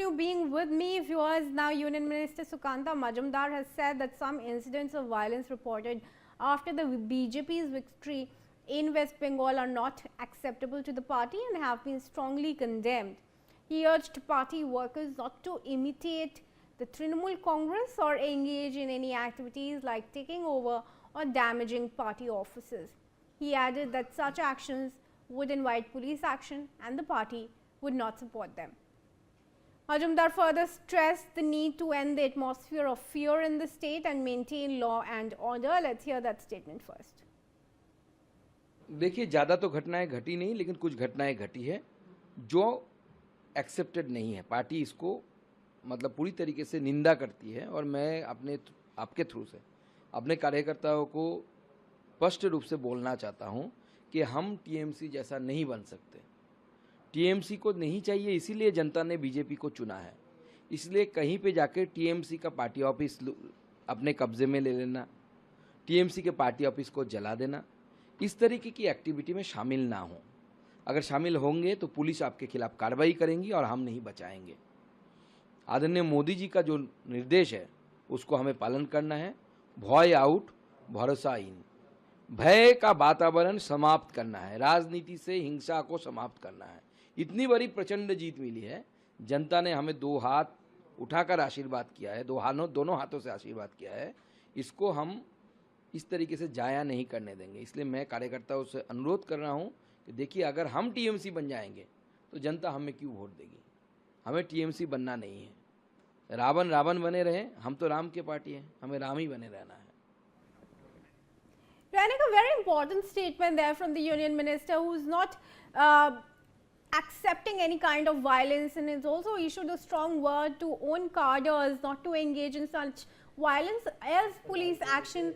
you being with me, viewers. Now, Union Minister Sukanta Majumdar has said that some incidents of violence reported after the BJP's victory in West Bengal are not acceptable to the party and have been strongly condemned. He urged party workers not to imitate the Trinamool Congress or engage in any activities like taking over or damaging party offices. He added that such actions would invite police action and the party would not support them. Majumdar further stressed the need to end the atmosphere of fear in the state and maintain law and order. Let's hear that statement first. देखिए, ज़्यादा तो घटनाएं घटी नहीं, लेकिन कुछ घटनाएं घटी है जो एक्सेप्टेड नहीं है। पार्टी इसको मतलब पूरी तरीके से निंदा करती है और मैं आपके थ्रू से अपने कार्यकर्ताओं को स्पष्ट रूप से बोलना चाहता हूं कि हम टीएमसी जैसा नहीं बन सकते। टीएमसी को नहीं चाहिए, इसीलिए जनता ने बीजेपी को चुना है। इसलिए कहीं पे जाकर टीएमसी का पार्टी ऑफिस अपने कब्जे में ले लेना, टीएमसी के पार्टी ऑफिस को जला देना, इस तरीके की एक्टिविटी में शामिल ना हो। अगर शामिल होंगे तो पुलिस आपके खिलाफ कार्रवाई करेंगी और हम नहीं बचाएंगे। आदरणीय मोदी जी का जो निर्देश है उसको हमें पालन करना है। भय आउट, भरोसा इन। भय का वातावरण समाप्त करना है, राजनीति से हिंसा को समाप्त करना है। इतनी बड़ी प्रचंड जीत मिली है, जनता ने हमें दो हाथ उठाकर आशीर्वाद किया है, दोनों हाथों से आशीर्वाद किया है। इसको हम इस तरीके से जाया नहीं करने देंगे। इसलिए मैं कार्यकर्ताओं से अनुरोध कर रहा हूं कि देखिए, अगर हम टीएमसी बन जाएंगे तो जनता हमें क्यों वोट देगी। हमें टीएमसी बनना नहीं है। रावण रावण बने रहे, हम तो राम की पार्टी है, हमें राम ही बने रहना है। Rainek, a very important statement there from the Union Minister, who is not accepting any kind of violence, and has also issued a strong word to own cadres not to engage in such violence, else police action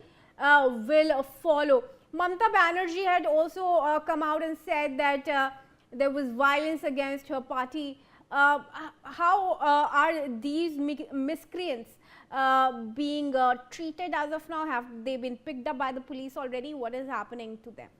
will follow. Mamata Banerjee had also come out and said that there was violence against her party. How are these miscreants being treated as of now? Have they been picked up by the police already? What is happening to them?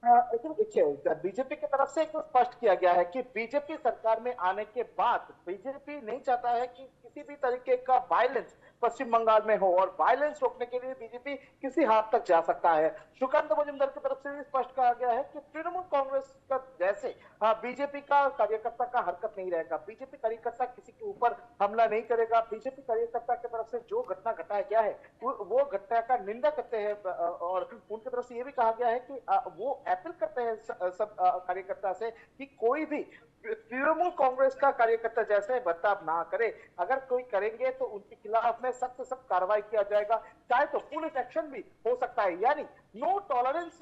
लेकिन देखिए, BJP की तरफ से एक तो स्पष्ट किया गया है कि बीजेपी सरकार में आने के बाद बीजेपी नहीं चाहता है कि किसी भी तरीके का वायलेंस पश्चिम बंगाल में हो, और वायलेंस रोकने के लिए बीजेपी किसी हद तक जा सकता है। सुकांत मजुमदार की तरफ से भी स्पष्ट कहा गया है कि तृणमूल कांग्रेस का जैसे बीजेपी का कार्यकर्ता का हरकत नहीं रहेगा। बीजेपी कार्यकर्ता किसी के ऊपर हमला नहीं करेगा। बीजेपी कार्यकर्ता की तरफ से जो घटना घटाया गया है वो घटना का निंदा करते हैं, और उनकी तरफ से ये भी कहा गया है कि वो अपील करते हैं सब कार्यकर्ता से कि कोई भी तृणमूल कांग्रेस का कार्यकर्ता जैसे बर्ताव ना करे। अगर कोई करेंगे तो उनके खिलाफ में सख्त सख्त कार्रवाई किया जाएगा, चाहे तो पुलिस एक्शन भी हो सकता है। यानी नो टॉलरेंस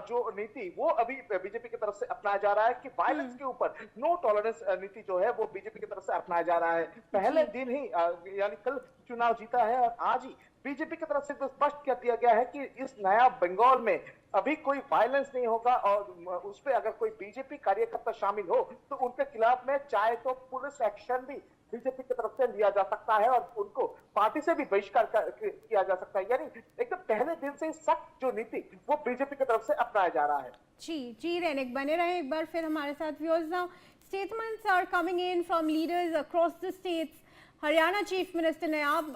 जो नीति वो अभी बीजेपी की तरफ से अपनाया जा रहा है कि वायलेंस के ऊपर नो टॉलरेंस नीति जो है वो बीजेपी की तरफ से अपनाया जा रहा है। पहले दिन ही यानी कल चुनाव जीता है और आज ही बीजेपी की तरफ से तो स्पष्ट कर दिया गया है कि इस नया बंगाल में अभी कोई वायलेंस नहीं होगा, और उस पे अगर कोई बीजेपी कार्यकर्ता शामिल हो तो उनके खिलाफ में चाहे तो पुलिस एक्शन भी बीजेपी की तरफ से लिया जा सकता है और उनको पार्टी से भी बहिष्कार किया जा सकता है। यानी एकदम पहले दिन से सख्त जो नीति वो बीजेपी की तरफ से अपनाया जा रहा है। जी रैनिक, बने रहे एक बार फिर हमारे साथ। Viewers, now statements are coming in from leaders across the states. Haryana Chief Minister Nayab